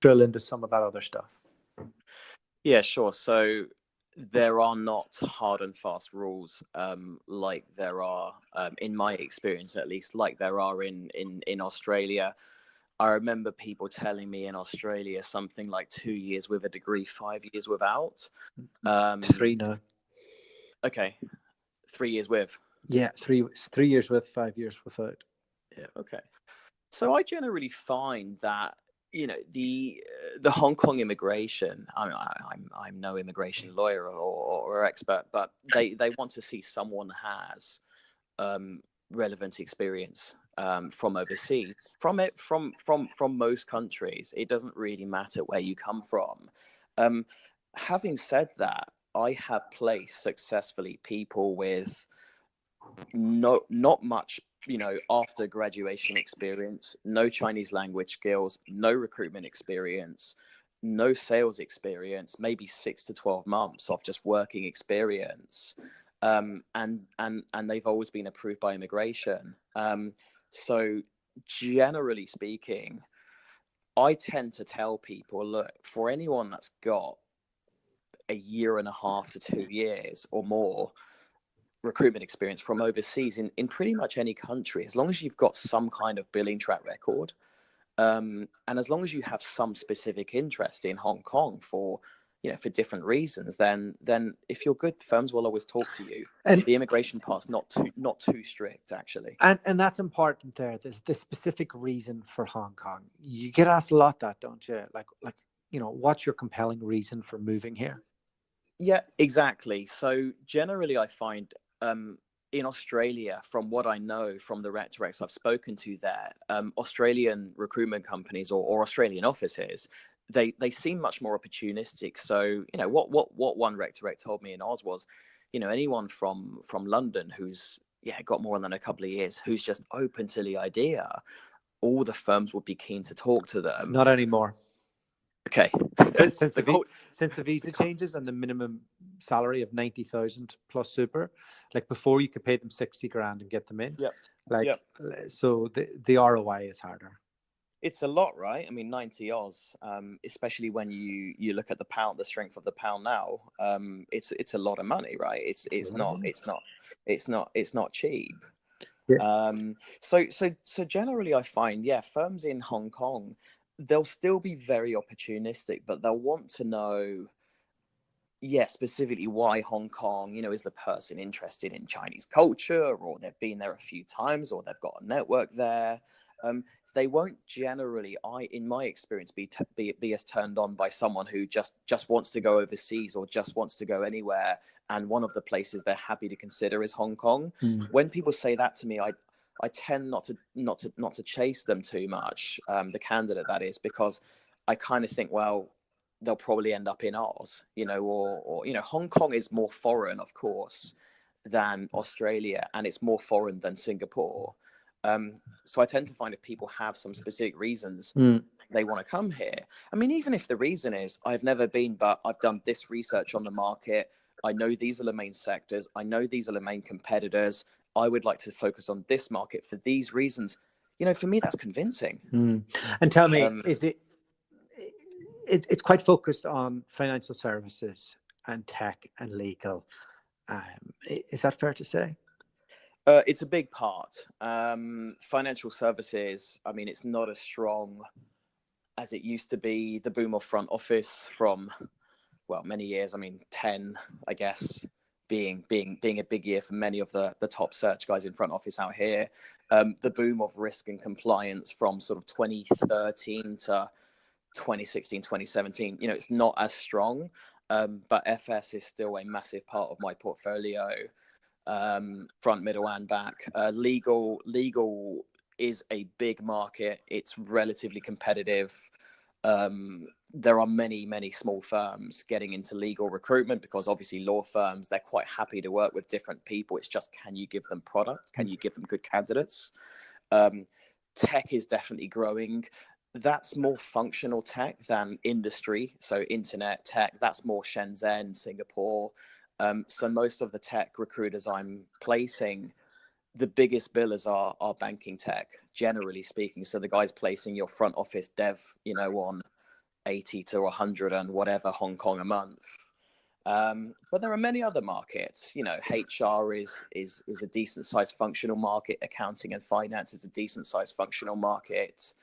Drill into some of that other stuff. Yeah, sure. So there are not hard and fast rules like there are, in my experience at least, like there are in Australia. I remember people telling me in Australia something like 2 years with a degree, 5 years without. 3 now. Okay. 3 years with. Yeah, 3 years with, 5 years without. Yeah. Okay. So I generally find that, you know, the Hong Kong immigration. I'm no immigration lawyer or expert, but they want to see someone has relevant experience from overseas, from most countries. It doesn't really matter where you come from. Having said that, I have placed successfully people with not much, you know, after graduation experience, no Chinese language skills, no recruitment experience, no sales experience, maybe 6 to 12 months of just working experience. And they've always been approved by immigration. So generally speaking, I tend to tell people, look, for anyone that's got a year and a half to 2 years or more recruitment experience from overseas in pretty much any country, as long as you've got some kind of billing track record, and as long as you have some specific interest in Hong Kong for, you know, for different reasons, then if you're good, firms will always talk to you. And the immigration part's not too strict, actually. And that's important there. There's the specific reason for Hong Kong. You get asked a lot that, don't you? Like, you know, what's your compelling reason for moving here? Yeah, exactly. So generally I find in Australia, from what I know from the Rec2Recs I've spoken to there, Australian recruitment companies or Australian offices, they seem much more opportunistic. So, you know, what one Rec2Rec told me in Oz was, you know, anyone from London who's got more than a couple of years, who's just open to the idea, all the firms would be keen to talk to them. Not anymore. Okay. Since the visa changes and the minimum salary of 90,000 plus super, like before you could pay them 60 grand and get them in. Yep. Like, yep. So the ROI is harder. It's a lot, right? I mean, 90 Oz, especially when you look at the pound, the strength of the pound now, it's a lot of money, right? It's not cheap. Yeah. So generally I find, firms in Hong Kong, they'll still be very opportunistic, but they'll want to know, specifically why Hong Kong, you know, is the person interested in Chinese culture, or they've been there a few times, or they've got a network there. They won't generally, in my experience, be as turned on by someone who just wants to go overseas or just wants to go anywhere. And one of the places they're happy to consider is Hong Kong. When people say that to me, I tend not to chase them too much, the candidate that is, because I kind of think, well, they'll probably end up in Oz, you know, or you know, Hong Kong is more foreign, of course, than Australia, and it's more foreign than Singapore. So I tend to find if people have some specific reasons they want to come here. I mean, even if the reason is I've never been, but I've done this research on the market. I know these are the main sectors. I know these are the main competitors. I would like to focus on this market for these reasons. You know, for me, that's convincing. And tell me, is it's quite focused on financial services and tech and legal. Is that fair to say? It's a big part. Financial services, I mean, it's not as strong as it used to be. The boom of front office from, well, many years, I mean, 10, I guess, being a big year for many of the top search guys in front office out here. The boom of risk and compliance from sort of 2013 to 2016, 2017, you know, it's not as strong, but FS is still a massive part of my portfolio, front, middle, and back. Legal is a big market. It's relatively competitive. There are many small firms getting into legal recruitment because obviously law firms, they're quite happy to work with different people. It's just, can you give them product? Can you give them good candidates? Tech is definitely growing. That's more functional tech than industry. So internet tech, that's more Shenzhen, Singapore. So most of the tech recruiters I'm placing, the biggest billers are banking tech, generally speaking. So the guys placing your front office dev, you know, on 80 to 100 and whatever Hong Kong a month. But there are many other markets. You know, HR is a decent sized functional market. Accounting and finance is a decent sized functional market.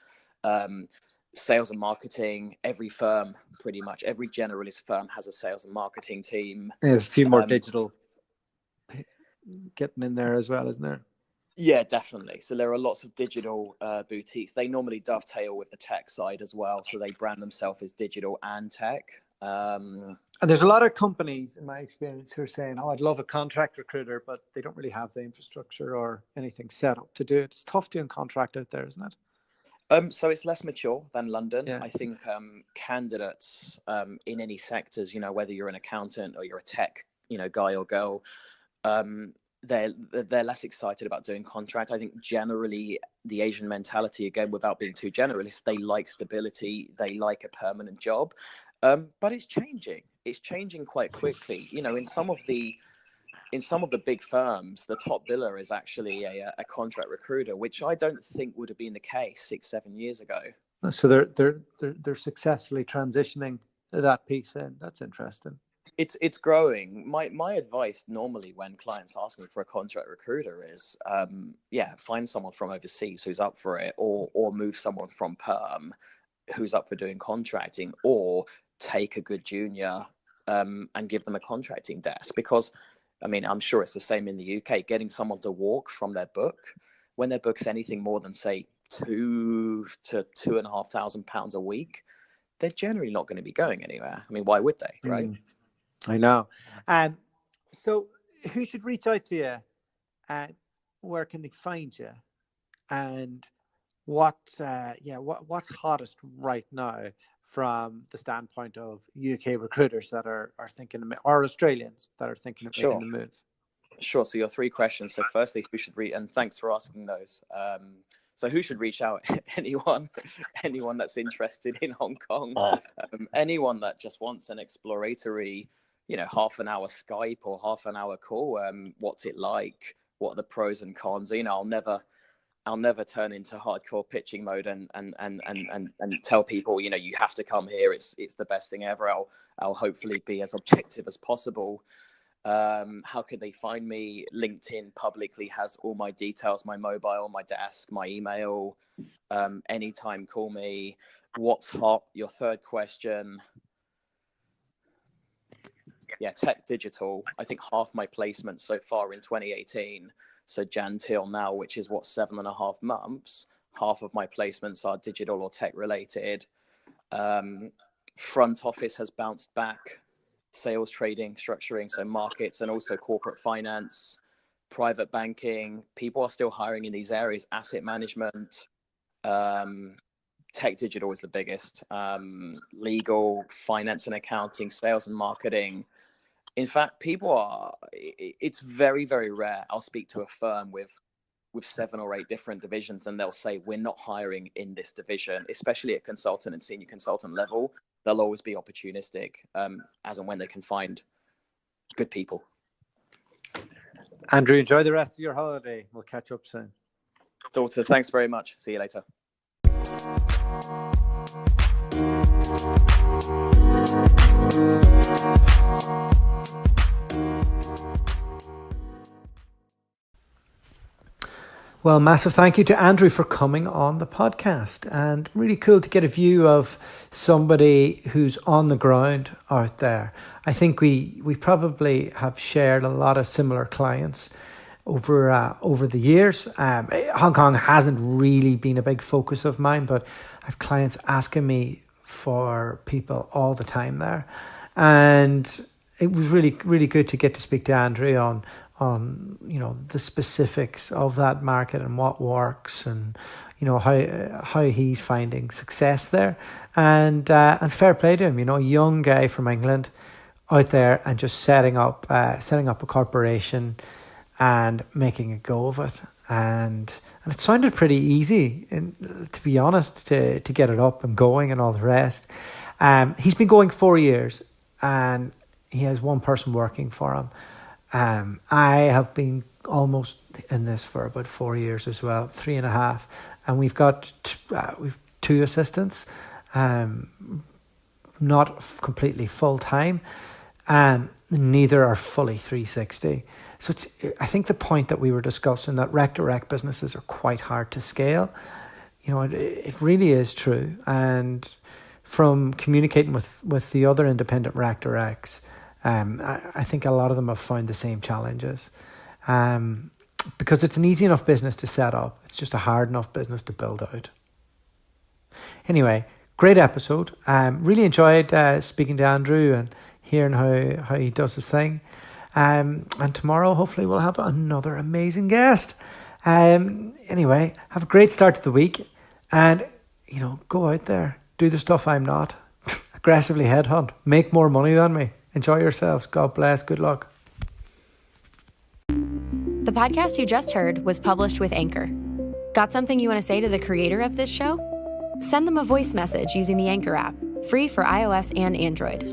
Sales and marketing, every firm, pretty much every generalist firm has a sales and marketing team. A few more digital getting in there as well, isn't there? Yeah, definitely. So there are lots of digital boutiques. They normally dovetail with the tech side as well. So they brand themselves as digital and tech. And there's a lot of companies, in my experience, who are saying, "Oh, I'd love a contract recruiter," but they don't really have the infrastructure or anything set up to do it. It's tough doing contract out there, isn't it? So it's less mature than London. Yeah. I think candidates in any sectors, you know, whether you're an accountant or you're a tech, you know, guy or girl, they're less excited about doing contract. I think generally the Asian mentality, again, without being too generalist, they like stability, they like a permanent job. But it's changing. It's changing quite quickly. You know, in some of the big firms, the top biller is actually a contract recruiter, which I don't think would have been the case 6-7 years ago. So they're successfully transitioning that piece in. That's interesting. It's growing. My advice normally when clients ask me for a contract recruiter is, find someone from overseas who's up for it, or move someone from perm who's up for doing contracting, or take a good junior and give them a contracting desk. Because, I mean, I'm sure it's the same in the UK. Getting someone to walk from their book, when their book's anything more than, say, £2,000 to £2,500 a week, they're generally not going to be going anywhere. I mean, why would they, right? I know. So who should reach out to you, and where can they find you, and what's hottest right now from the standpoint of UK recruiters that are thinking, or Australians that are thinking of making the move? Sure. So your three questions. So firstly, who should reach, and thanks for asking those. So who should reach out? Anyone that's interested in Hong Kong, anyone that just wants an exploratory, you know, half an hour Skype or half an hour call. What's it like? What are the pros and cons? You know, I'll never turn into hardcore pitching mode and tell people, you know, you have to come here. It's the best thing ever. I'll hopefully be as objective as possible. How could they find me? LinkedIn publicly has all my details, my mobile, my desk, my email. Anytime, call me. What's hot? Your third question. Yeah, tech digital. I think half my placements so far in 2018, so Jan till now, which is 7.5 months, half of my placements are digital or tech related. Front office has bounced back. Sales, trading, structuring, so markets, and also corporate finance, private banking. People are still hiring in these areas. Asset management, tech digital is the biggest. Legal, finance and accounting, sales and marketing. In fact, it's very, very rare I'll speak to a firm with with 7 or 8 different divisions, and they'll say, we're not hiring in this division, especially at consultant and senior consultant level. They'll always be opportunistic as and when they can find good people. Andrew, enjoy the rest of your holiday. We'll catch up soon. Daughter, thanks very much. See you later. Well, massive thank you to Andrew for coming on the podcast, and really cool to get a view of somebody who's on the ground out there. I think we probably have shared a lot of similar clients over the years. Hong Kong hasn't really been a big focus of mine, but I have clients asking me for people all the time there, and it was really, really good to get to speak to Andrew on the specifics of that market and what works, and how he's finding success there, and fair play to him. A young guy from England out there and just setting up a corporation and making a go of it, and it sounded pretty easy, to be honest, to get it up and going and all the rest. He's been going 4 years, and he has one person working for him. I have been almost in this for about 4 years as well, 3.5, and we've got we've 2 assistants, not completely full time, neither are fully 360. So I think the point that we were discussing, that Rec2Rec businesses are quite hard to scale, it really is true. And from communicating with the other independent Rec2Recs, I think a lot of them have found the same challenges, because it's an easy enough business to set up. It's just a hard enough business to build out. Anyway, great episode. Really enjoyed speaking to Andrew and hearing how he does his thing. And tomorrow, hopefully, we'll have another amazing guest. Anyway, have a great start to the week, and go out there, do the stuff I'm not. Aggressively headhunt, make more money than me. Enjoy yourselves. God bless. Good luck. The podcast you just heard was published with Anchor. Got something you want to say to the creator of this show? Send them a voice message using the Anchor app, free for iOS and Android.